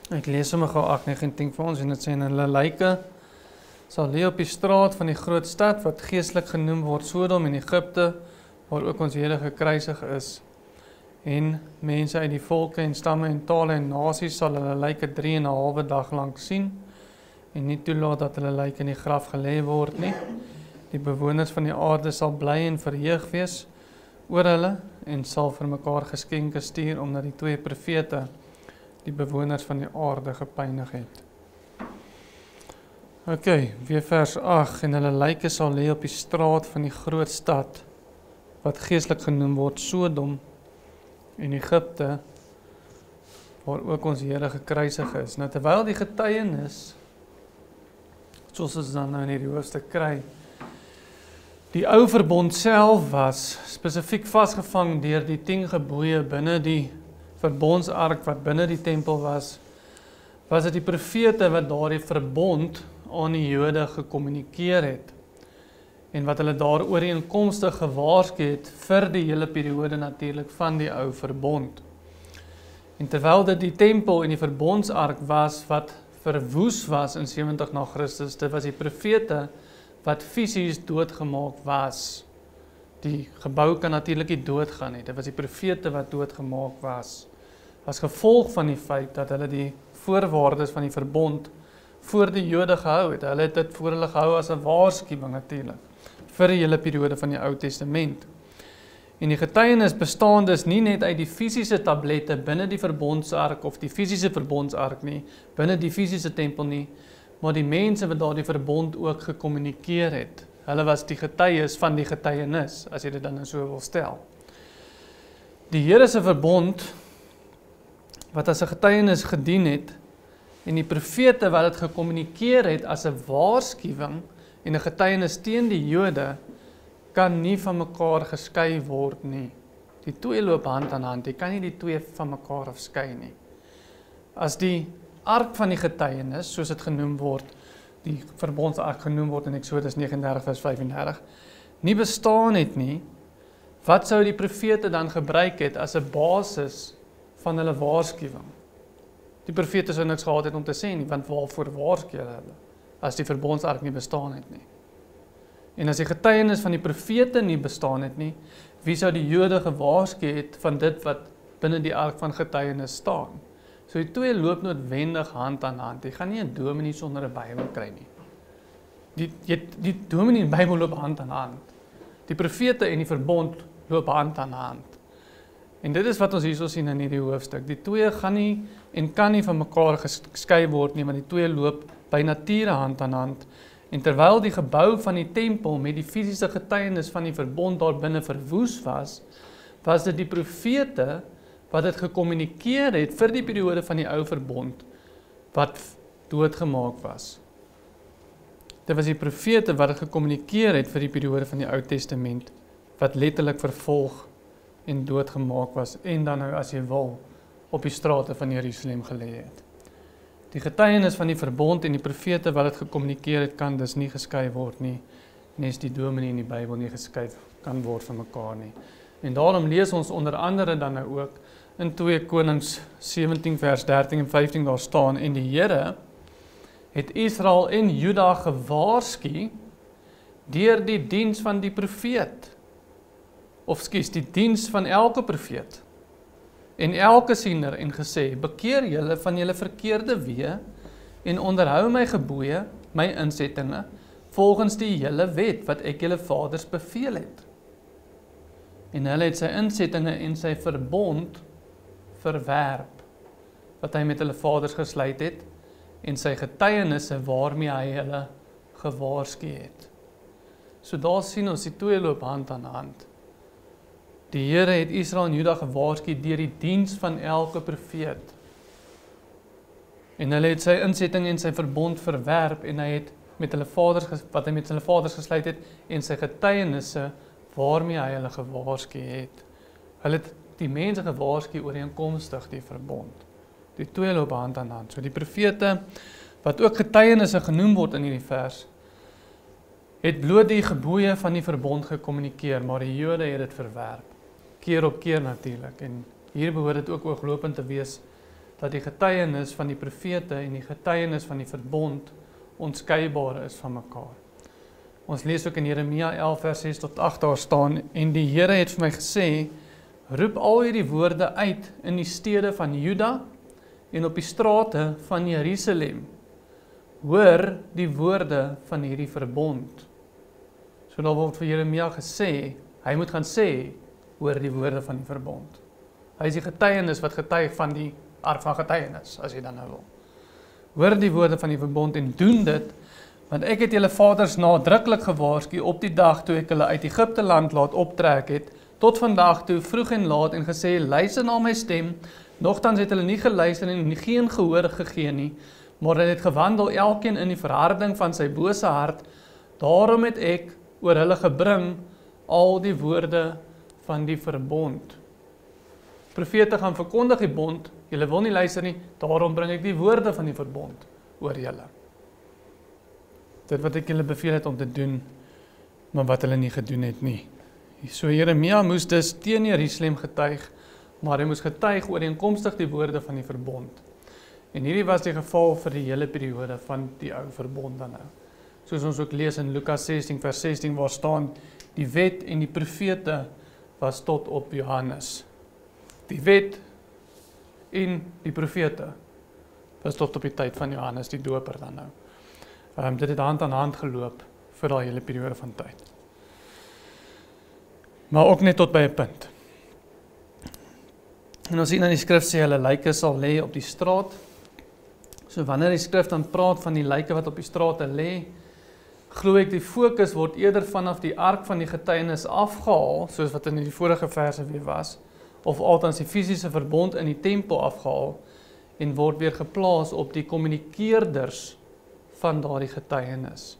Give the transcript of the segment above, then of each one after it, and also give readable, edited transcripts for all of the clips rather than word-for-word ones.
Ek lees sommer gou 8:19 vir ons en dit sê en hulle lyke sal lê op die straat van die groot stad wat geestelik genoem word Sodom en Egipte, waar ook ons Here gekruisig is. En mense uit die volke en stamme en tale en nasies sal hulle lyke 3,5 dag lank sien en nie toelaat dat hulle lyke in die graf gelê word nie. Die bewoners van die aarde sal bly en verheug wees oor hulle en sal vir mekaar geskenke stuur omdat die 2 profete die bewoners van die aarde gepynig het. Ok, weer vers 8, en hulle lyke sal lê op die straat van die groot stad, wat geestelik genoem word Sodom en Egipte, waar ook ons Here gekruisig is. Nou terwyl die getuienis, soos ons dan nou in hierdie hoofstuk kry, die ou verbond self was spesifiek vasgevang deur die 10 gebooie binne die verbondsark wat binne die tempel was dit die profete wat daardie verbond aan die Jode gekommunikeer het en wat hulle daar ooreenkomstig gewaarsku het vir die hele periode natuurlik van die ou verbond. En terwyl dit die tempel en die verbondsark was wat verwoes was in 70 na Christus, dit was die profete wat fisies doodgemaak was. Die gebou kan natuurlik nie doodgaan nie, dit was die profete wat doodgemaak was. As gevolg van die feit dat hulle die voorwaardes van die verbond voor die Jode gehou het. Hulle het dit voor hulle gehou as 'n waarskuwing natuurlik, vir die hele periode van die Ou Testament. En die getuienis bestaan dus nie net uit die fisiese tablette binne die verbondsark of die fisiese verbondsark nie, binne die fisiese tempel nie, maar die mense wat daardie verbond ook gekommunikeer het. Hulle was die getuies van die getuienis, as jy dit dan so wil stel. Die Here se verbond, wat as 'n getuienis gedien het, en die profete wat dit gekommunikeer het as 'n waarskuwing en 'n getuienis teen die Jode, kan nie van mekaar geskei word nie. Die 2 loop hand aan hand, jy kan nie die 2 van mekaar afskei nie. As die ark van die getuienis, soos dit genoem word, die verbondsark genoem word in Eksodus 39 vers 35, nie bestaan het nie, wat sou die profete dan gebruik het as 'n basis van hulle waarskuwing? Die profete sou niks gehad het om te sê nie, want waarvoor waarsku hulle, as die verbondsark nie bestaan het nie? En as die getuienis van die profete nie bestaan het nie, wie sou die Jode gewaarsku het van dit wat binne die ark van getuienis staan? So die 2 loop noodwendig hand aan hand. Jy gaan nie 'n dominee sonder 'n Bybel kry nie. Die dominee en Bybel loop hand aan hand. Die profete en die verbond loop hand aan hand. En dit is wat ons hierso sien in hierdie hoofstuk. Die 2 gaan nie en kan nie van mekaar geskei word nie, want die 2 loop by nature hand aan hand. En terwyl die gebou van die tempel met die fisiese getuienis van die verbond daar binne verwoes was dit die profete wat dit gekommunikeer het vir die periode van die ou verbond wat doodgemaak was. Dit was die profete wat dit gekommunikeer het vir die periode van die Ou Testament wat letterlik vervolg en doodgemaak was en dan nou as jy wil op die strate van Jerusalem gelê het. Die getuienis van die verbond en die profete wat dit gekommunikeer het kan dus nie geskei word nie, nes die dominee en die Bybel nie geskei kan word van mekaar nie. En daarom lees ons onder andere dan nou ook in 2 Konings 17 vers 13 en 15 daar staan, en die Here het Israel en Juda gewaarsku deur die diens van die profeet, of skus, die diens van elke profeet en elke siener en gesê, bekeer julle van julle verkeerde weë en onderhou my gebooie, my insettinge, volgens die hele wet wat ek julle vaders beveel het. En hulle het sy insettinge en sy verbond verwerp, wat hy met hulle vaders gesluit het, en sy getuienisse waarmee hy hulle gewaarsku het. So daar sien ons die 2 loop hand aan hand. Die Here het Israel en Juda gewaarsku deur die diens van elke profeet. En hulle het sy insetting en sy verbond verwerp en hy het met hulle vaders wat hy met hulle vaders gesluit het en sy getuienisse waarmee hy hulle gewaarsku het. Hulle het die mense gewaarsku ooreenkomstig die verbond. Die 2 loop hand aan hand. So die profete wat ook getuienisse genoem word in hierdie vers, het bloot die gebooie van die verbond gekommunikeer, maar die Jode het dit verwerp. Keer op keer natuurlik. En hier behoort dit ook ooglopend te wees dat die getuienis van die profete en die getuienis van die verbond onskeibaar is van mekaar. Ons lees ook in Jeremia 11 vers 6 tot 8 daar staan, en die Here het vir my gesê, roep al hierdie woorde uit in die stede van Juda en op die strate van Jerusalem. Hoor die woorde van hierdie verbond. So daar word vir Jeremia gesê, hy moet gaan sê, hoor die woorde van die verbond. Hy is die getuienis wat getuig van die ark van getuienis, as jy dan nou wil. Hoor die woorde van die verbond en doen dit, want ek het julle vaders nadruklik gewaarsku op die dag toe ek hulle uit Egipte land laat optrek het, tot vandag toe vroeg en laat en gesê, luister na my stem, nogtans het hulle nie geluister en geen gehoor gegee nie, maar hulle het gewandel elkeen in die verharding van sy bose hart, daarom het ek oor hulle gebring al die woorde van die verbond. Profete gaan verkondig die bond, julle wil nie luister nie, daarom bring ek die woorde van die verbond oor julle. Dit wat ek julle beveel het om te doen, maar wat hulle nie gedoen het nie. So Jeremia moes dus teen Jerusalem getuig, maar hy moes getuig ooreenkomstig die woorde van die verbond. En hierdie was die geval vir die hele periode van die ou verbond dan nou. Soos ons ook lees in Lukas 16 vers 16 waar staan, die wet en die profete was tot op Johannes. Die wet en die profete was tot op die tyd van Johannes die doper dan nou. Dit het hand aan hand geloop vir daai hele periode van tyd. Maar ook net tot by 'n punt. En ons sien in die skrif sê hulle lyke sal lê op die straat. So wanneer die skrif dan praat van die lyke wat op die strate lê, glo ek die fokus word eerder vanaf die ark van die getuienis afgehaal, soos wat in die vorige verse weer was, of althans die fisiese verbond in die tempel afgehaal, en word weer geplaas op die kommunikeerders van daardie getuienis,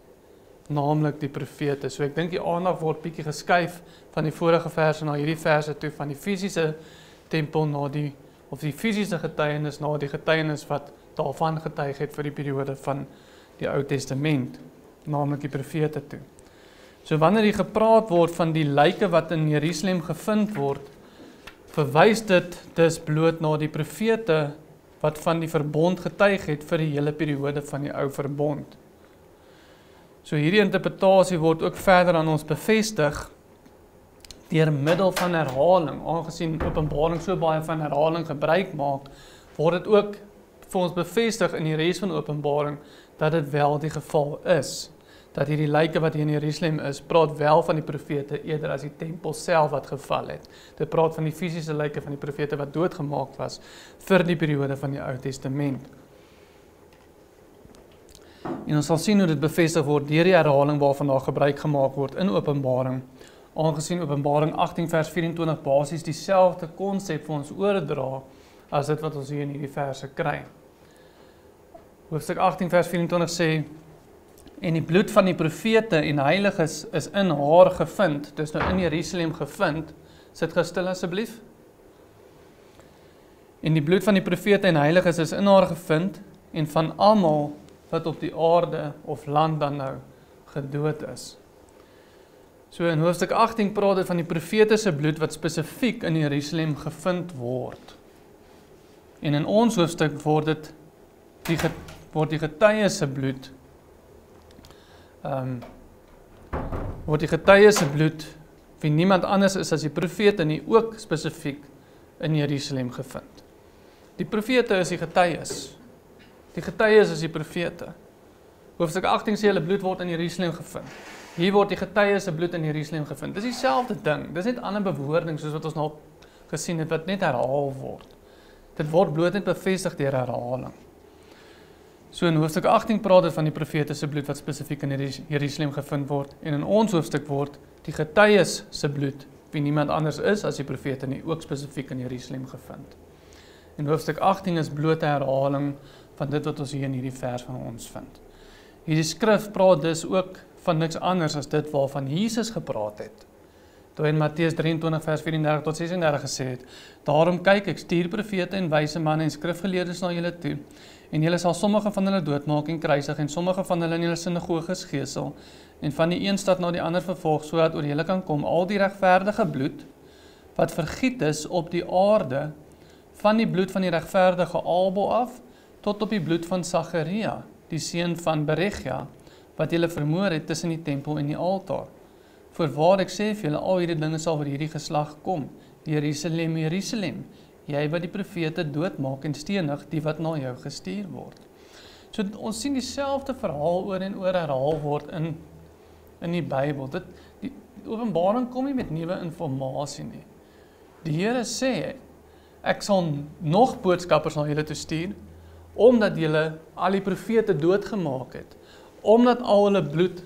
naamlik die profete. So ek dink die aandag word bietjie geskuif van die vorige verse na hierdie verse toe, van die fisiese tempel na die, of die fisiese getuienis na die getuienis wat daarvan getuig het vir die periode van die Ou Testament, naamlik die profete toe. So wanneer hier gepraat word van die lyke wat in Jerusalem gevind word, verwys dit dus bloot na die profete wat van die verbond getuig het vir die hele periode van die ou verbond. So hierdie interpretasie word ook verder aan ons bevestig deur middel van herhaling. Aangesien Openbaring so baie van herhaling gebruik maak, word dit ook vir ons bevestig in die res van Openbaring dat dit wel die geval is. Dat hierdie lyke wat hier in Jerusalem is, praat wel van die profete eerder as die tempel self wat geval het. Dit praat van die fisiese lyke van die profete wat doodgemaak was vir die periode van die Ou Testament. En ons sal sien hoe dit bevestig word deur die herhaling waarvan daar gebruik gemaak word in Openbaring, aangesien Openbaring 18 vers 24 basies dieselfde konsep vir ons oordra as dit wat ons hier in hierdie verse kry. Hoofstuk 18 vers 24 sê, en die bloed van die profete en heiliges is in haar gevind, dus nou in Jerusalem gevind, sit gestil asseblief. En die bloed van die profete en heiliges is in haar gevind, en van almal wat op die aarde of land dan nou gedood is. So in hoofstuk 18 praat dit van die profete se bloed wat spesifiek in Jerusalem gevind word. En in ons hoofstuk word die getuies se bloed word die getuies se bloed wie niemand anders is as die profete nie ook spesifiek in Jerusalem gevind. Die profete is die getuies. Die getuies is die profete. Hoofstuk 18 sê hulle bloed word in Jerusalem gevind. Hier word die getuies se bloed in Jerusalem gevind. Dis dieselfde ding. Dis net ander bewoording soos wat ons nou gesien het wat net herhaal word. Dit word bloot net bevestig deur herhaling. So in hoofstuk 18 praat dit van die profete se bloed wat spesifiek in Jerusalem gevind word, en in ons hoofstuk word die getuies se bloed, wie niemand anders is as die profete nie, ook spesifiek in Jerusalem gevind. En hoofstuk 18 is blote herhaling van dit wat ons hier in hierdie vers van ons vind. Hierdie skrif praat dus ook van niks anders as dit waarvan Jesus gepraat het. Toe in Matteus 23 vers 34 tot 36 gesê het, daarom kyk ek stuur profete en wyse manne en skrifgeleerdes na julle toe, en julle sal sommige van hulle doodmaak en kruisig, en sommige van hulle in julle sinagoges geesel, en van die een stad na die ander vervolg, sodat oor julle kan kom al die regverdige bloed, wat vergiet is op die aarde, van die bloed van die regverdige Abel af, tot op die bloed van Sagaria, die seun van Beregia, wat julle vermoor het tussen die tempel en die altaar. Voorwaar ek sê vir julle, al hierdie dinge sal oor hierdie geslag kom. Jerusalem, Jerusalem, jy wat die profete doodmaak en stenig, die wat na jou gestuur word. So ons sien dieselfde verhaal oor en oor herhaal word in die Bybel. Die Openbaring kom nie met nuwe inligting nie. Die Here sê, ek sal nog boodskappers na julle toe stuur, omdat julle al die profete doodgemaak het, omdat al hulle bloed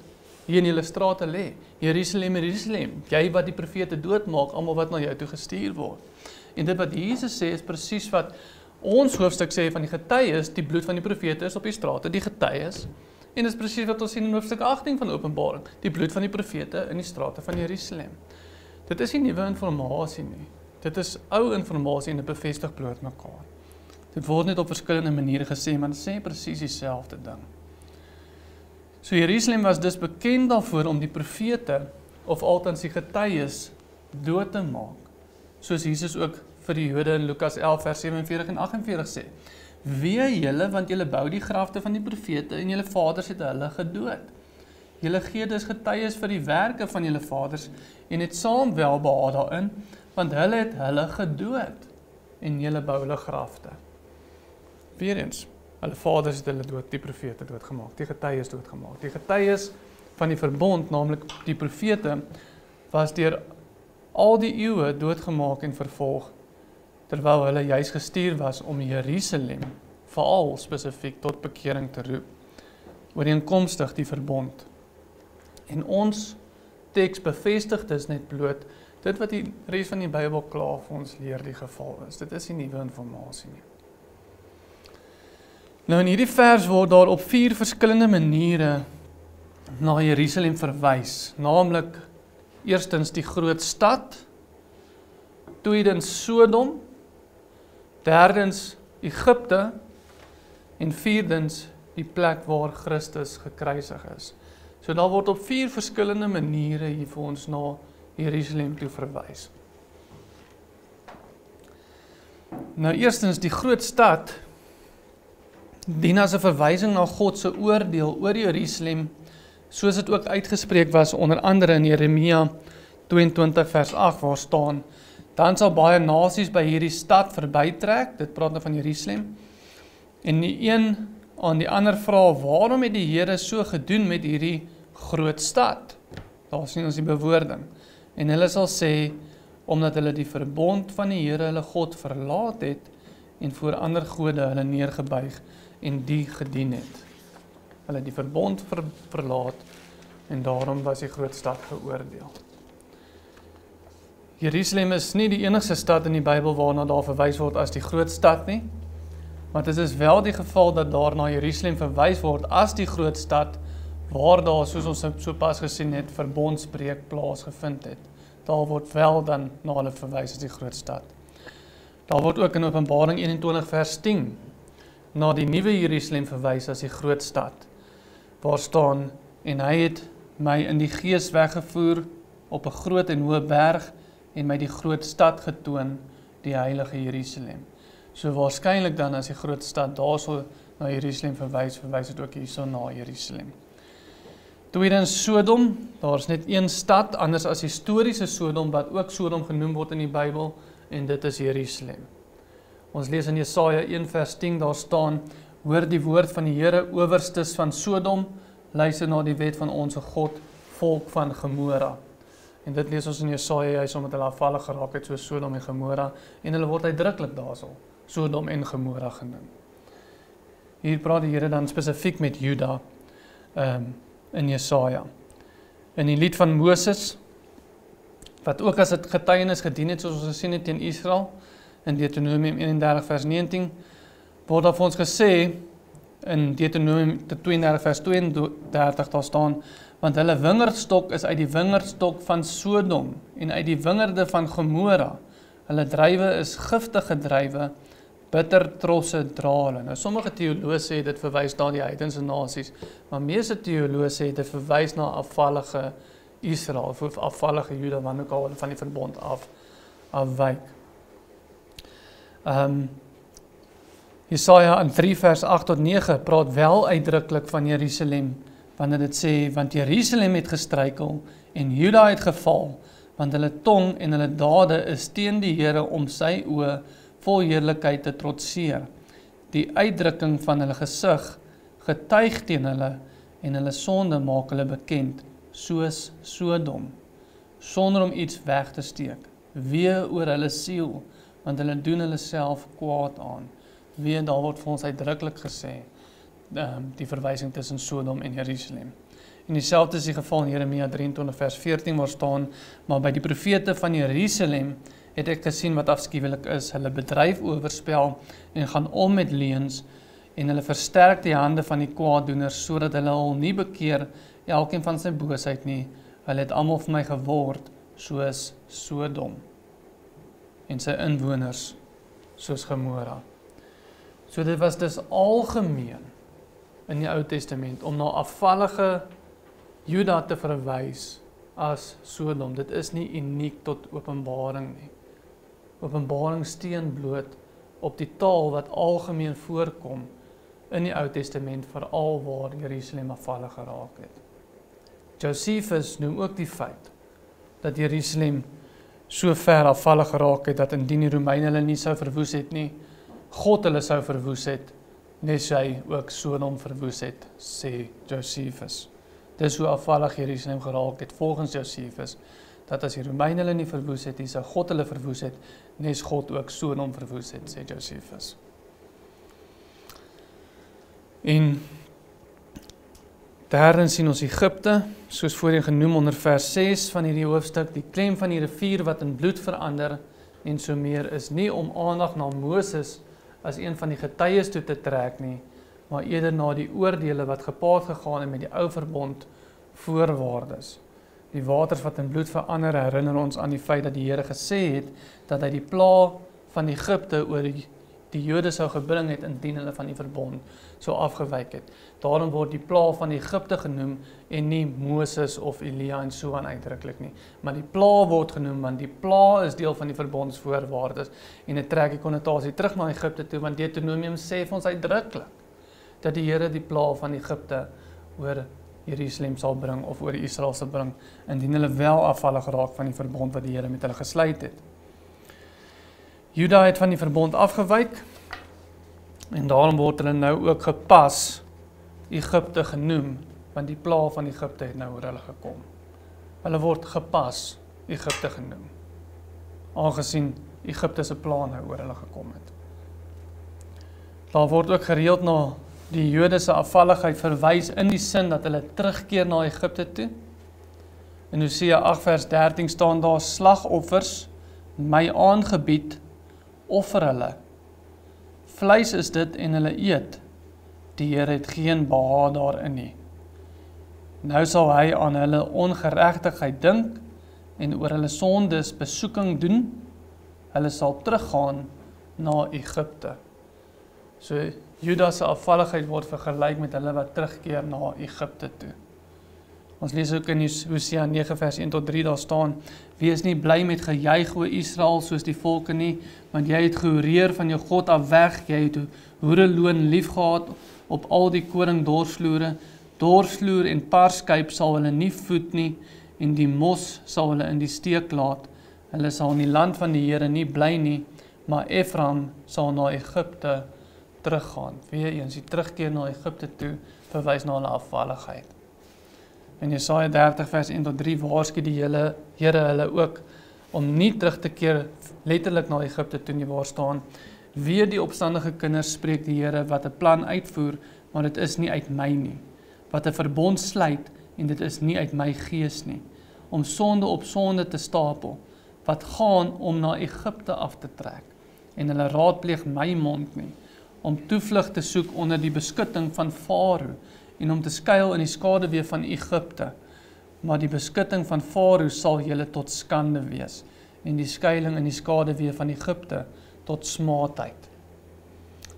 hier in julle strate lê. Jerusalem, Jerusalem, jy wat die profete doodmaak, almal wat na jou toe gestuur word. En dit wat Jesus sê, is presies wat ons hoofstuk sê van die getuies, die bloed van die profete is op die strate, die getuies. En dit is presies wat ons sien in hoofstuk 18 van Openbaring, die bloed van die profete in die strate van Jerusalem. Dit is nie nuwe inligting nie. Dit is ou inligting en dit bevestig bloot mekaar. Dit word net op verskillende maniere gesê, maar dit sê presies dieselfde ding. So Jerusalem was dus bekend daarvoor om die profete, of althans die getuies, dood te maak. Soos Jesus ook vir die Jode in Lukas 11 vers 47 en 48 sê. Wee julle, want julle bou die grafte van die profete en julle vaders het hulle gedood. Julle gee dus getuies vir die werke van julle vaders en het saam welbehae daarin, want hulle het hulle gedood en julle bou hulle grafte. Weereens, hulle vaders het hulle dood, die profete doodgemaak, die getuies doodgemaak. Die getuies van die verbond, naamlik die profete, was deur al die eeue doodgemaak en vervolg, terwyl hulle juis gestuur was om Jerusalem, veral spesifiek tot bekering te roep, ooreenkomstig die verbond. En ons teks bevestig dus net bloot, dit wat die res van die Bybel klaar vir ons leer die geval is. Dit is nie nuwe inligting nie. Nou in hierdie vers word daar op 4 verskillende maniere na Jerusalem verwys, naamlik eerstens die groot stad, tweedens Sodom, derdens Egipte en vierdens die plek waar Christus gekruisig is. So daar word op 4 verskillende maniere hier vir ons na Jerusalem toe verwys. Nou eerstens die groot stad dien as 'n verwysing na God se oordeel oor Jerusalem, soos dit ook uitgespreek was onder andere in Jeremia 22 vers 8 waar staan: Dan sal baie nasies by hierdie stad verbytrek, dit praat nou van Jerusalem, en die een aan die ander vra, waarom het die Here so gedoen met hierdie groot stad? Daar sien ons die bewoording. En hulle sal sê, omdat hulle die verbond van die Here hulle God verlaat het, en voor ander gode hulle neergebuig en die gedien het. Hulle die verbond verlaat, en daarom was die groot stad geoordeel. Jerusalem is nie die enigste stad in die Bybel waarna daar verwys word as die groot stad nie, maar dit is wel die geval dat daar na Jerusalem verwys word as die groot stad, waar daar, soos ons sopas gesien het, verbondsbreek plaasgevind het. Daar word wel dan na hulle verwys as die groot stad. Daar word ook in Openbaring 21 vers 10 na die nuwe Jerusalem verwys as die groot stad, waar staan, en hy het my in die gees weggevoer op 'n groot en hoë berg, en my die groot stad getoon, die heilige Jerusalem. So waarskynlik dan as die groot stad daarso na Jerusalem verwys dit ook hierso na Jerusalem. Tweedens Sodom, daar is net een stad, anders as historiese Sodom, wat ook Sodom genoem word in die Bybel, en dit is Jerusalem. Ons lees in Jesaja 1 vers 10, daar staan, hoor die woord van die Here, owerstes van Sodom, luister na die wet van onze God, volk van Gomora. En dit lees ons in Jesaja juist omdat hulle afvallig geraak het, soos Sodom en Gomora, en hulle word uitdruklik daarso, Sodom en Gomora genoem. Hier praat die Here dan spesifiek met Juda, in Jesaja. In die lied van Moses, wat ook as het getuienis gedien het, soos ons gesien het teen Israel, in Deuteronomium 31 vers 19, word daar vir ons gesê, in Deuteronomium 32 vers 32 daar staan, want hulle wingerdstok is uit die wingerdstok van Sodom, en uit die wingerde van Gomora, hulle druiwe is giftige druiwe, bitter trosse dra hulle. Nou sommige teoloë sê dit verwys na die heidense nasies, maar meeste teoloë sê dit verwys na afvallige Israel, of afvallige Juda, wanneer ook al van die verbond afwyk. Jesaja in 3 vers 8 tot 9 praat wel uitdruklik van Jerusalem, wanneer dit sê, want Jerusalem het gestruikel en Juda het geval, want hulle tong en hulle dade is teen die Here om sy oë vol heerlikheid te trotseer. Die uitdrukking van hulle gesig getuig teen hulle en hulle sonde maak hulle bekend, soos Sodom, sonder om iets weg te steek. Wee oor hulle siel, want hulle doen hulle self kwaad aan. Wee, daar word vir ons uitdruklik gesê, die verwysing tussen Sodom en Jerusalem. En dieselfde is die geval in Jeremia 23 vers 14 waar staan, maar by die profete van Jerusalem het ek gesien wat afskuwelik is, hulle bedryf oorspel en gaan om met leuns, en hulle versterk die hande van die kwaaddoeners, sodat hulle al nie bekeer, elkeen van sy boosheid nie, hulle het almal vir my geword, soos Sodom, en sy inwoners, soos Gomorra. So dit was dus algemeen in die Ou Testament, om na afvallige Juda te verwys as Sodom. Dit is nie uniek tot Openbaring nie. Openbaring steun bloot op die taal wat algemeen voorkom in die Ou Testament, veral waar Jerusalem afvallig geraak het. Josephus noem ook die feit dat Jerusalem so ver afvallig geraak het, dat indien die Romeine hulle nie sou verwoes het nie, God hulle sou verwoes het, nes hy ook Sodom verwoes het, sê Josephus. Dis hoe afvallig Jerusalem geraak het, volgens Josephus, dat as die Romeine hulle nie verwoes het, sou God hulle verwoes het, nes God ook Sodom verwoes het, sê Josephus. En derdens sien ons Egipte, soos voorheen genoem onder vers 6 van hierdie hoofstuk, die klem van die rivier wat in bloed verander, en so meer is nie om aandag na Moses as een van die getuies toe te trek nie, maar eerder na die oordele wat gepaard gegaan het met die ou verbond voorwaardes. Die waters wat in bloed verander herinner ons aan die feit dat die Here gesê het, dat hy die pla van Egipte oor die Jode sou gebring het, indien hulle van die verbond so afgewyk het. Daarom word die pla van Egipte genoem, en nie Moses of Elia en so aan uitdruklik nie. Maar die pla word genoem, want die pla is deel van die verbondsvoorwaardes, en dit trek die konnotasie terug na Egipte toe, want Deuteronomium sê vir ons uitdruklik, dat die Here die pla van Egipte oor Jerusalem sal bring, of oor Israel sal bring, indien hulle wel afvallig raak van die verbond wat die Here met hulle gesluit het. Juda het van die verbond afgewyk, en daarom word hulle nou ook gepas Egipte genoem, want die pla van Egipte het nou oor hulle gekom. Hulle word gepas Egipte genoem, aangesien Egipte se pla nou oor hulle gekom het. Daar word ook gereeld na die Jode se afvalligheid verwys in die sin dat hulle terugkeer na Egipte toe. In Hosea 8 vers 13 staan daar, slagoffers, my aangebied, offer hulle. Vleis is dit en hulle eet. Die Here het geen behaag daarin nie. Nou sal hy aan hulle ongeregtigheid dink en oor hulle sondes besoeking doen. Hulle sal teruggaan na Egipte. So Juda se afvalligheid word vergelyk met hulle wat terugkeer na Egipte toe. Ons lees ook in Hosea 9 vers 1 tot 3, daar staan, wees nie bly met gejuig o Israel soos die volke nie, want jy het gehoreer van jou God af weg, jy het hoereloon lief gehad op al die koring dorsvloer en parskyp sal hulle nie voed nie, en die mos sal hulle in die steek laat. Hulle sal in die land van die Here nie bly nie, maar Ephraim sal na Egipte teruggaan. Weereens, die terugkeer na Egipte toe verwys na hulle afvalligheid. In Jesaja 30 vers 1 tot 3 waarsku die Here hulle ook om nie terug te keer letterlik na Egipte toe nie, waar staan, weer die opstandige kinders spreek die Here wat 'n plan uitvoer, maar dit is nie uit my nie, wat 'n verbond sluit en dit is nie uit my gees nie, om sonde op sonde te stapel, wat gaan om na Egipte af te trek, en hulle raadpleeg my mond nie, om toevlug te soek onder die beskutting van Farao, en om te skuil in die skaduwee van Egipte, maar die beskutting van Farao sal julle tot skande wees, en die skuiling in die skaduwee van Egipte tot smaadheid.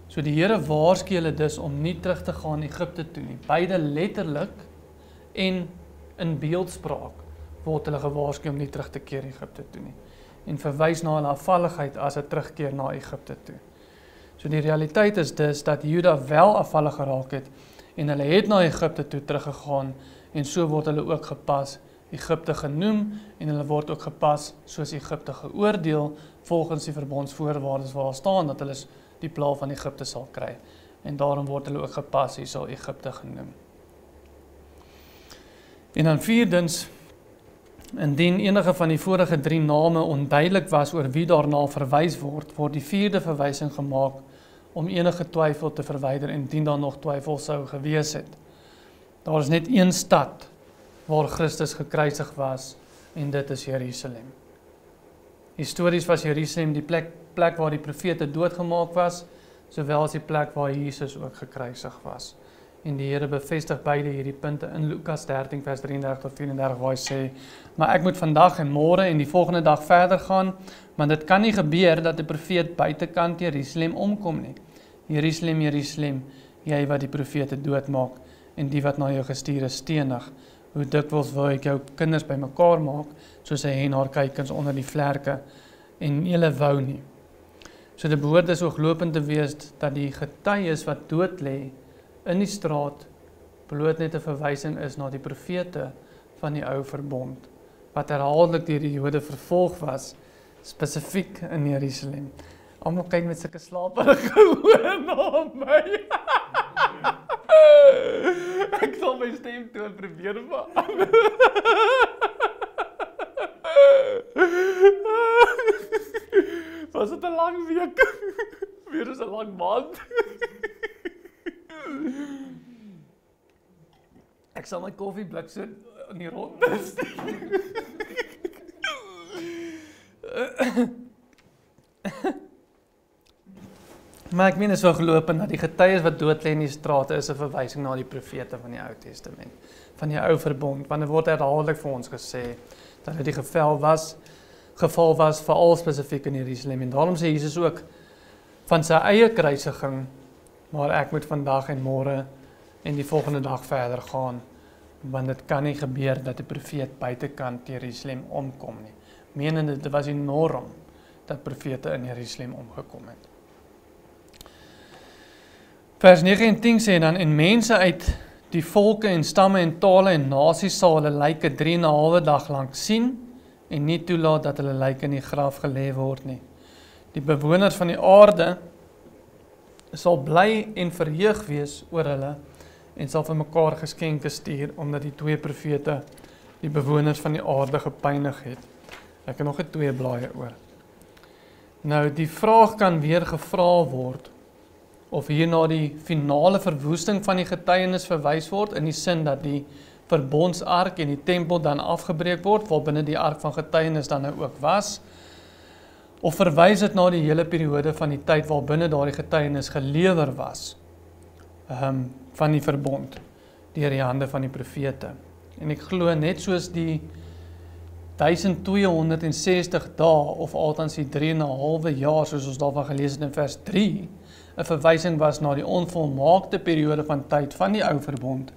So die Here waarsku hulle dus om nie terug te gaan Egipte toe nie, beide letterlik en in beeldspraak word hulle gewaarsku om nie terug te keer Egipte toe nie. en verwys na hulle afvalligheid as 'n terugkeer na Egipte toe. So die realiteit is dus dat Juda wel afvallig geraak het en hulle het na Egipte toe teruggegaan en so word hulle ook gepas Egipte genoem en hulle word ook gepas soos Egipte geoordeel volgens die verbondsvoorwaardes waar daar staan dat hulle die plaag van Egipte sal kry. En daarom word hulle ook gepas hier sal Egipte genoem. En dan vierdens, indien enige van die vorige 3 name onduidelik was oor wie daarna verwys word, word die 4de verwysing gemaak om enige twyfel te verwyder indien daar nog twyfel sou gewees het. Daar is net een stad waar Christus gekruisig was en dit is Jerusalem. Histories was Jerusalem die plek waar die profete doodgemaak was, sowel as die plek waar Jesus ook gekruisig was. En die Here bevestig beide hierdie punte in Lukas 13 vers 33-34 waar hy sê, maar ek moet vandag en môre en die volgende dag verder gaan, want dit kan nie gebeur dat 'n profeet buitekant Jerusalem omkom nie. Jerusalem, Jerusalem, jy wat die profete doodmaak en die wat na jou gestuur is stenig. Hoe dikwels wil ek jou kinders bymekaar maak, soos 'n hen haar kuikens onder die vlerke, en julle wou nie. So dit behoort dus ooglopend te wees dat die getuies wat dood lê in die straat bloot net 'n verwysing is na die profete van die ou verbond, wat herhaaldelik deur die Jode vervolg was, spesifiek in Jerusalem. Almal kyk met sulke slaperige oë na my. Ek sal my stem toe probeer verander. Was dit 'n lang week? Weer is 'n lang maand. Ek sal my koffieblik so in die ronde steek. Maar ek meen is wel geloopen dat die getuies wat dood lê in die strate is 'n verwysing na die profete van die Ou Testament, van die ou verbond, want dit word herhaaldelik vir ons gesê dat dit die geval was veral spesifiek in Jerusalem, en daarom sê Jesus ook van sy eie kruisiging, maar ek moet vandag en môre en die volgende dag verder gaan, want dit kan nie gebeur dat 'n profeet buitekant Jerusalem omkom nie. Menende dit was die norm dat profete in Jerusalem omgekom het. Vers 9 en 10 sê dan, en mense uit die volke en stamme en tale en nasies sal hulle lyke 3,5 dag lank sien en nie toelaat dat hulle lyke in die graf gelê word nie. Die bewoners van die aarde sal bly en verheug wees oor hulle en sal vir mekaar geskenke stuur omdat die 2 profete die bewoners van die aarde gepynig het. Ek het nog 'n 2 blaaie oor. Nou die vraag kan weer gevra word of hierna die finale verwoesting van die getuienis verwys word, in die sin dat die verbondsark en die tempel dan afgebreek word, waarbinne die ark van getuienis dan nou ook was, of verwys dit na die hele periode van die tyd waarbinne daardie getuienis gelewer was, van die verbond, deur die hande van die profete. En ek glo net soos die 1260 dae, of althans die 3,5 jaar, soos ons daarvan gelees het in vers 3, 'n verwysing was na die onvolmaakte periode van tyd van die ou verbond.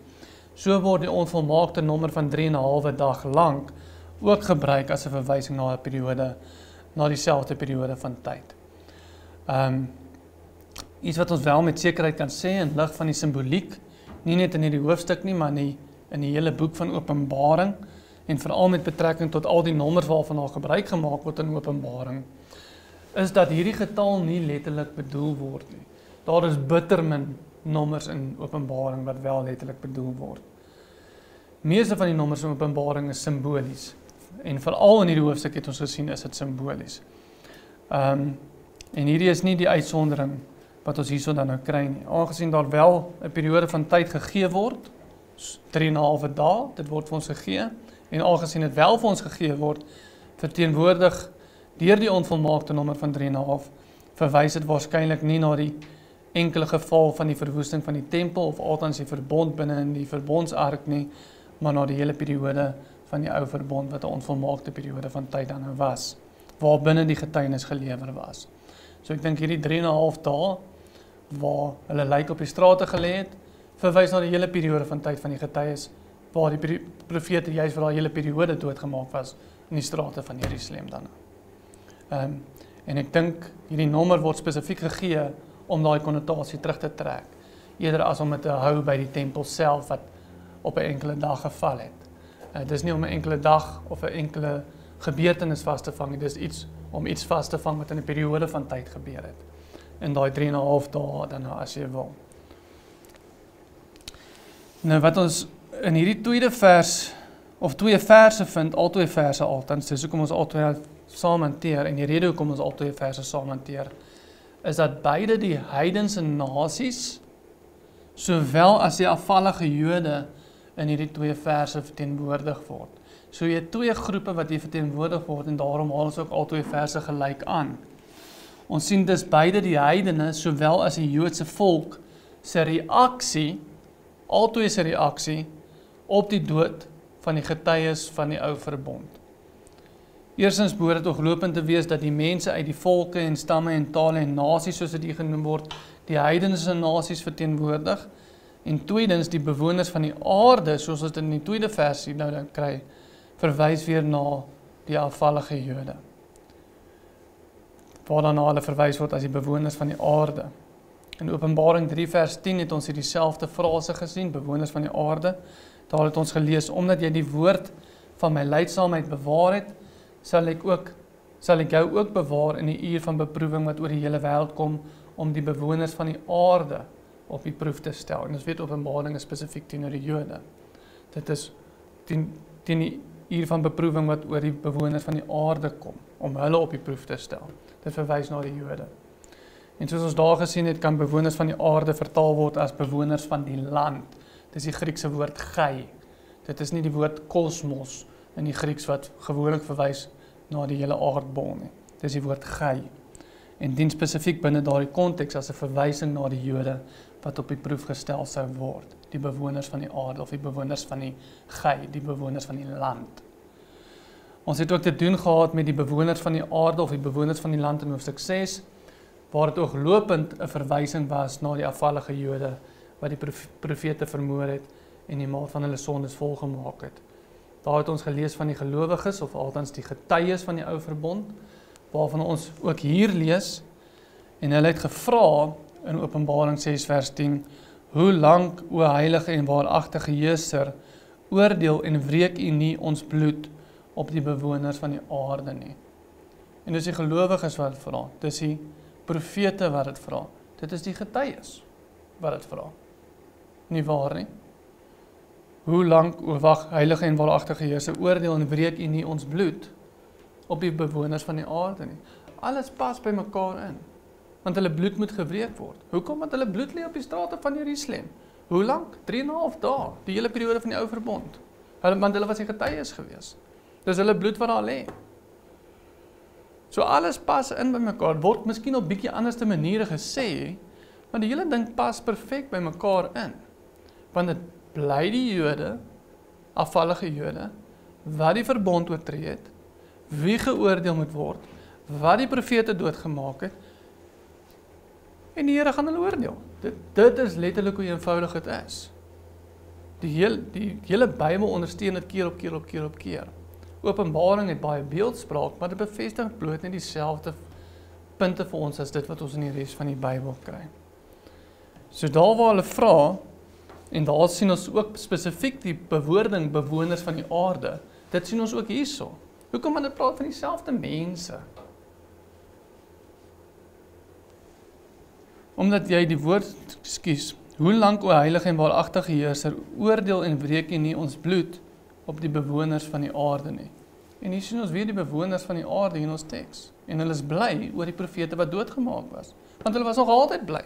So word die onvolmaakte nommer van 3,5 dag lank ook gebruik as 'n verwysing na 'n periode, na dieselfde periode van tyd. Iets wat ons wel met sekerheid kan sê in lig van die simboliek, nie net in hierdie hoofstuk nie, maar in die hele boek van Openbaring, en veral met betrekking tot al die nommers waarvan daar gebruik gemaak word in Openbaring, is dat hierdie getal nie letterlik bedoel word nie. Daar is bitter min nommers in Openbaring wat wel letterlik bedoel word. Meeste van die nommers in Openbaring is simbolies, en veral in hierdie hoofstuk het ons gesien is dit simbolies. En hierdie is nie die uitsondering wat ons hierso dan nou kry nie. Aangesien daar wel 'n periode van tyd gegee word, 3,5 dae, dit word vir ons gegee, en aangesien dit wel vir ons gegee word, verteenwoordig deur die onvolmaakte nommer van 3,5, verwys dit waarskynlik nie na die enkele geval van die verwoesting van die tempel, of althans die verbond binne in die verbondsark nie, maar na die hele periode van die ou verbond, wat 'n onvolmaakte periode van tyd dan nou was, waar binne die getuienis gelewer was. So ek dink hierdie 3,5 dae, waar hulle lyk op die strate gelê het, verwys na die hele periode van tyd van die getuies, waar die profete juist vir daai hele periode doodgemaak was, in die strate van Jerusalem dan. En ek dink hierdie nommer word spesifiek gegee om daai konnotasie terug te trek, eerder as om dit te hou by die tempel self wat op 'n enkele dag geval het. Dis nie om 'n enkele dag of 'n enkele gebeurtenis vas te vang, dis iets om iets vas te vang wat in 'n periode van tyd gebeur het. In daai 3,5 dae daarna as jy wil. Nou wat ons in hierdie tweede vers, of 2 verse vind, al 2 verse altans, dis hoekom ons al 2 saam hanteer, en die rede hoekom ons al 2 verse saam hanteer, is dat beide die heidense nasies, sowel as die afvallige Jode, in hierdie 2 verse verteenwoordig word. So jy het 2 groepe wat hier verteenwoordig word, en daarom haal ons ook al 2 verse gelyk aan. Ons sien dus beide die heidene, sowel as die Joodse volk, se reaksie, al 2 se reaksie, op die dood van die getuies van die ou verbond. Eerstens behoort dit ooglopend te wees dat die mense uit die volke en stamme en tale en nasies, soos dit hier genoem word, die heidense nasies verteenwoordig, en tweedens die bewoners van die aarde, soos ons dit in die tweede versie nou dan kry, verwys weer na die afvallige Jode. Waar dan na hulle verwys word as die bewoners van die aarde. In Openbaring 3 vers 10 het ons hier dieselfde frase gesien, bewoners van die aarde. Daar het ons gelees, omdat jy die woord van my lydsaamheid bewaar het, sal ek jou ook bewaar in die uur van beproewing wat oor die hele wêreld kom, om die bewoners van die aarde op die proef te stel. En ons weet Openbaring is spesifiek teenoor die Jode. Dit is teen die uur van beproewing wat oor die bewoners van die aarde kom, om hulle op die proef te stel. Dit verwys na die Jode. En soos ons daar gesien het, kan bewoners van die aarde vertaal word as bewoners van die land. Dis die Griekse woord gai. Dit is nie die woord kosmos in die Grieks wat gewoonlik verwys na die hele aardbol nie. Dis die woord gai. En dien spesifiek binne daardie konteks as 'n verwysing na die Jode wat op die proef gestel sou word. Die bewoners van die aarde of die bewoners van die gai, die bewoners van die land. Ons het ook te doen gehad met die bewoners van die aarde of die bewoners van die land in hoofstuk 6, waar dit ooglopend 'n verwysing was na die afvallige Jode wat die profete vermoor het en die maat van hulle sondes volgemaak het. Daar het ons gelees van die gelowiges, of althans die getuies van die ou verbond, waarvan ons ook hier lees, en hulle het gevra in Openbaring 6 vers 10, hoe lank, o heilige en waaragtige Heerser, oordeel en wreek u nie ons bloed op die bewoners van die aarde nie. En dis die gelowiges wat dit vra, dis die profete wat dit vra, dit is die getuies wat dit vra. Nie waar nie? Hoe lank, o heilige en waaragtige Heerser, oordeel en wreek u nie ons bloed op die bewoners van die aarde nie. Alles pas by mekaar in, want hulle bloed moet gewreek word. Hoekom? Want hulle bloed lê op die strate van Jerusalem. Hoe lank? 3,5 dae, die hele periode van die ou verbond. Want hulle was die getuies gewees. Dis hulle bloed wat daar lê. So alles pas in by mekaar, word miskien op bietjie anderste maniere gesê, maar die hele ding pas perfek by mekaar in. Want dit bly die Jode, afvallige Jode, wat die verbond oortree het, wie geoordeel moet word, wat die profete doodgemaak het, en die Here gaan hulle oordeel. Dit is letterlik hoe eenvoudig dit is. Die hele Bybel ondersteun dit keer op keer. Openbaring het baie beeldspraak, maar dit bevestig bloot net dieselfde punte vir ons as dit wat ons in die res van die Bybel kry. So daar waar hulle vra, en daar sien ons ook spesifiek die bewoording bewoners van die aarde, dit sien ons ook hierso. Hoekom hulle praat van dieselfde mense? Omdat jy die woord, hoe lank, o heilige en waaragtige Heerser, oordeel en wreek u nie ons bloed op die bewoners van die aarde nie. En hier sien ons weer die bewoners van die aarde in ons teks. En hulle is bly oor die profete wat doodgemaak was. Want hulle was nog altyd bly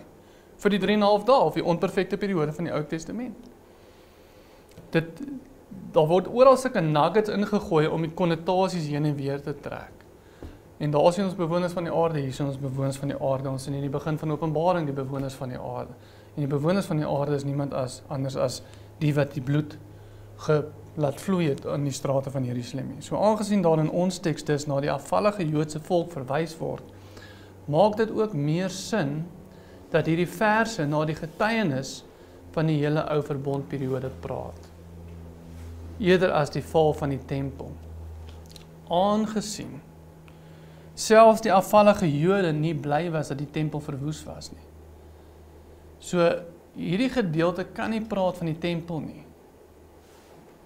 vir die 3,5 dae of die onperfekte periode van die Ou Testament. Daar word oral sulke nuggets ingegooi om die konnotasies heen en weer te trek. En daar sien ons bewoners van die aarde, hier sien ons bewoners van die aarde, ons sien in die begin van Openbaring die bewoners van die aarde. En die bewoners van die aarde is niemand anders as die wat die bloed laat vloei het in die strate van Jerusalem. So aangesien daar in ons tekstes na die afvallige Joodse volk verwys word, maak dit ook meer sin dat hierdie verse na die getuienis van die hele ou verbondperiode praat. Eerder as die val van die tempel. Aangesien selfs die afvallige Jode nie bly was dat die tempel verwoes was nie. So, hierdie gedeelte kan nie praat van die tempel nie.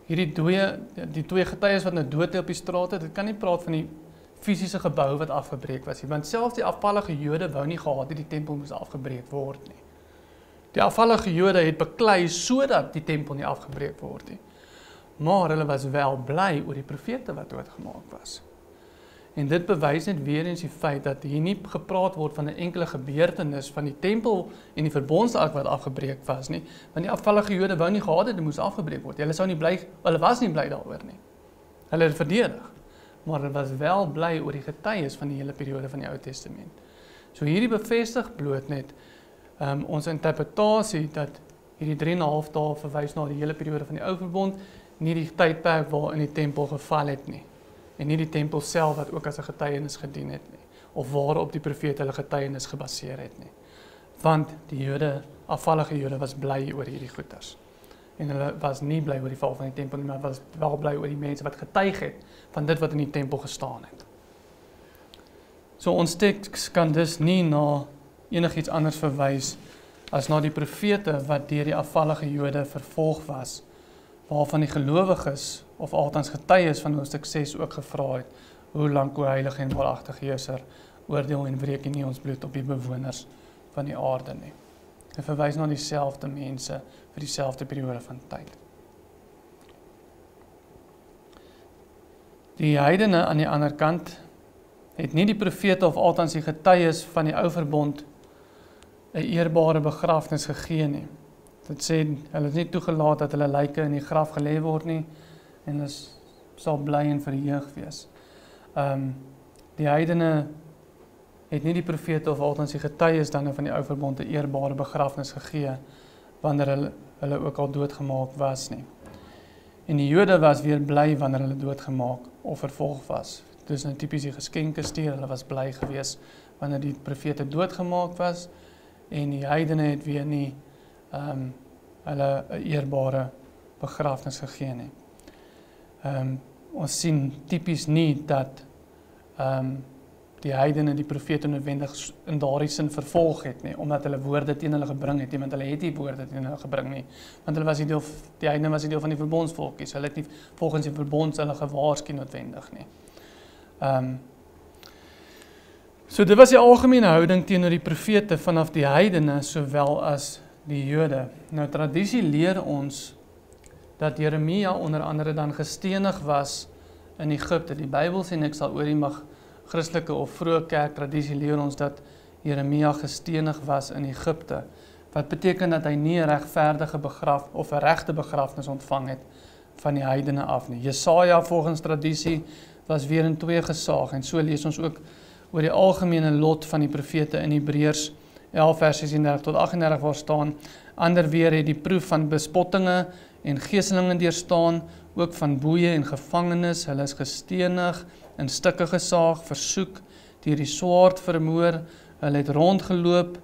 Die twee getuies wat nou dood lê op die strate, dit kan nie praat van die fisiese gebou wat afgebreek was nie, want selfs die afvallige Jode wou nie gehad dat die tempel moes afgebreek word nie. Die afvallige Jode het beklei sodat die tempel nie afgebreek word nie. Maar hulle was wel bly oor die profete wat doodgemaak was. En dit bewys net weer eens die feit dat hier nie gepraat word van 'n enkele gebeurtenis van die tempel en die verbondsark wat afgebreek was nie, want die afvallige Jode wou nie gehad het dit moes afgebreek word. Hulle was nie bly daaroor nie. Hulle het verdedig, maar hulle was wel bly oor die getuies van die hele periode van die Ou Testament. So hierdie bevestig bloot net ons interpretasie dat hierdie 3,5 dae verwys na die hele periode van die Ou Verbond, nie die tydperk waarin die tempel geval het nie. En nie die tempel self wat ook as 'n getuienis gedien het nie, of waarop die profete hulle getuienis gebaseer het nie. Want die Jode, afvallige Jode was bly oor hierdie goeters. En hulle was nie bly oor die val van die tempel nie, maar was wel bly oor die mense wat getuig het van dit wat in die tempel gestaan het. So ons teks kan dus nie na enigiets anders verwys as na die profete wat deur die afvallige Jode vervolg was, waarvan die gelowiges, of althans getuies van hoofstuk 6 ook gevra het, hoe lank o heilige en waaragtige Heerser, oordeel en wreek nie ons bloed op die bewoners van die aarde nie. Dit verwys na dieselfde mense vir dieselfde periode van tyd. Die heidene aan die ander kant het nie die profete of althans die getuies van die Ou Verbond 'n eerbare begrafnis gegee nie. Dit sê, hulle is nie toegelaat dat hulle lyke in die graf gelê word nie, en hulle sal bly en verheug wees. Die heidene het nie die profete of althans die getuies dan van die Ou Verbond 'n eerbare begrafnis gegee, wanneer hulle ook al doodgemaak was nie. En die Jode was weer bly wanneer hulle doodgemaak of vervolg was. Dus nou typies die geskenke stuur, hulle was bly gewees wanneer die profete doodgemaak was, en die heidene het weer nie hulle 'n eerbare begrafnis gegee nie. Ons sien typies nie dat die heidene die profete noodwendig in daardie sin vervolg het nie, omdat hulle woorde teen hulle gebring het nie, want hulle het nie woorde teen hulle gebring nie, want hulle was die heidene was nie deel van die verbondsvolkies, hulle het nie volgens die verbonds hulle gewaarsku noodwendig nie. So dit was die algemene houding teenoor die profete vanaf die heidene sowel as die Jode. Nou tradisie leer ons dat Jeremia onder andere dan gestenig was in Egipte. Die Bybel sê niks daaroor nie, maar Christelike of vroeë kerk tradisie leer ons dat Jeremia gestenig was in Egipte. Wat beteken dat hy nie 'n regverdige of 'n regte begrafnis ontvang het van die heidene af nie. Jesaja volgens tradisie was weer in twee gesaag, en so lees ons ook oor die algemene lot van die profete in Hebreërs 11 vers 36 tot 38 waar staan, ander weer het die proef van bespottinge en geeselinge deurstaan, ook van boeie en gevangenis, hulle is gestenig, in stukke gesaag, versoek, deur die swaard vermoor, hulle het rondgeloop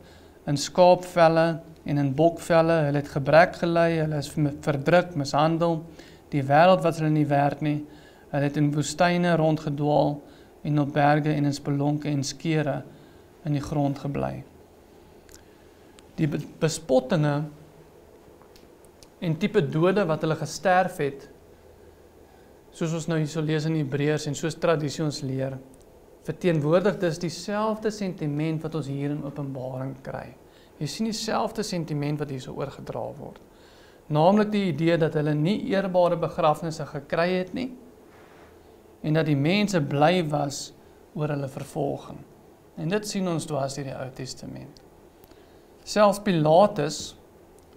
in skaapvelle en in bokvelle, hulle het gebrek gelei, hulle is verdruk, mishandel, die wêreld was hulle nie werd nie, hulle het in woestyne rondgedwaal en op berge en in spelonke en skere in die grond gebly. Die bespottinge en tipe dode wat hulle gesterf het, soos ons nou hier so lees in Hebreërs en soos tradisie ons leer, verteenwoordig dis dieselfde sentiment wat ons hier in Openbaring kry. Jy sien dieselfde sentiment wat hier so oorgedra word. Naamlik die idee dat hulle nie eerbare begrafnisse gekry het nie, en dat die mense bly was oor hulle vervolging. En dit sien ons dwars deur die Ou Testament. Selfs Pilatus,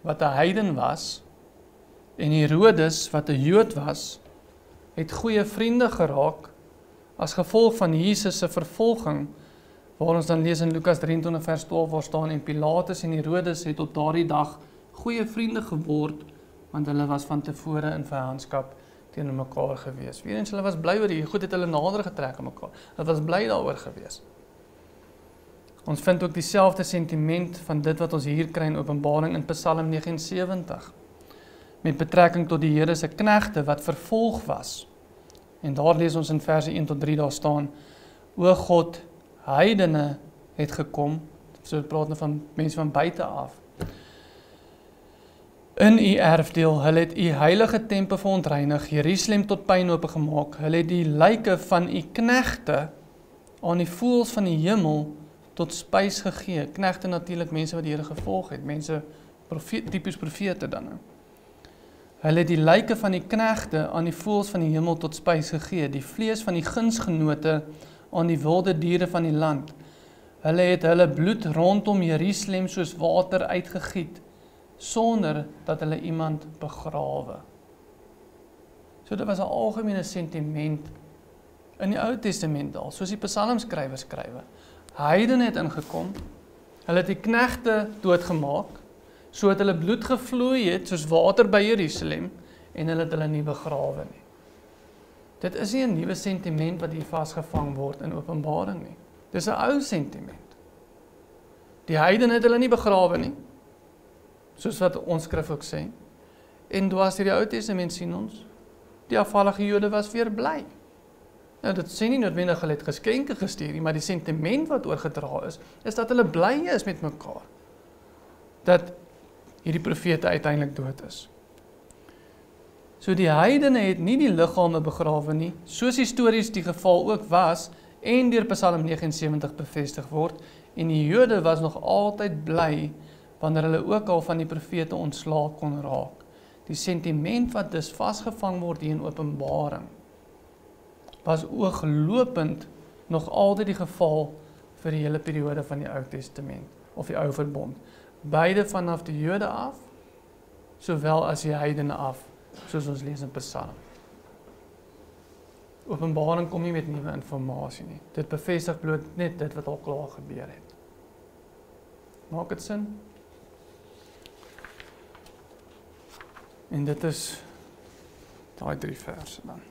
wat 'n heiden was, en Herodes, wat 'n Jood was, het goeie vriende geraak as gevolg van Jesus se vervolging, waar ons dan lees in Lukas 23 vers 12 waar staan, en Pilatus en Herodes het op daardie dag goeie vriende geword, want hulle was van tevore in vyandskap teenoor mekaar gewees. Weerens hulle was bly oor die goed het hulle nader getrek aan mekaar. Hulle was bly daaroor gewees. Ons vind ook dieselfde sentiment van dit wat ons hier kry in Openbaring in Psalm 79, met betrekking tot die Here se knegte wat vervolg was. En daar lees ons in verse 1 tot 3 daar staan, o God, heidene het gekom, so praat nou van mense van buite af, in u erfdeel, hulle het u heilige tempel verontreinig, Jerusalem tot puinhope gemaak, hulle het die lyke van u knegte aan die voëls van die hemel tot spys gegee. Knegte natuurlik mense wat die Here gevolg het, mense tipies profete dan. Hulle het die lyke van die knegte aan die voëls van die hemel tot spys gegee, die vlees van die gunsgenote aan die wilde diere van die land. Hulle het hulle bloed rondom Jerusalem soos water uitgegiet, sonder dat hulle iemand begrawe. So dit was 'n algemene sentiment in die Ou Testament al, soos die psalmskrywer skrywe. Heidene het ingekom, hulle het die knegte doodgemaak, so het hulle bloed gevloei het, soos water by Jerusalem, en hulle het hulle nie begrawe nie. Dit is nie 'n nuwe sentiment wat hier vasgevang word in Openbaring nie. Dis 'n ou sentiment. Die heidene het hulle nie begrawe nie, soos wat ons skrif ook sê. En dwars deur die Ou Testament sien ons, die afvallige Jode was weer bly. Nou, dit sê nie noodwendig hulle het geskenke gestuur nie, maar die sentiment wat oorgedra is dat hulle bly is met mekaar. Dat hierdie profete uiteindelik dood is. So die heidene het nie die liggame begrawe nie, soos histories die geval ook was, en deur Psalm 79 bevestig word, en die Jode was nog altyd bly, wanneer hulle ook al van die profete ontslae kon raak. Die sentiment wat dus vasgevang word hier in Openbaring, was ooglopend nog altyd die geval vir die hele periode van die Ou Testament, of die Ou Verbond. Beide vanaf die Jode af, sowel as die heidene af, soos ons lees in Psalm. Openbaring kom nie met nuwe informasie nie. Dit bevestig bloot net dit wat al klaar gebeur het. Maak dit sin? En dit is daai 3 verse dan.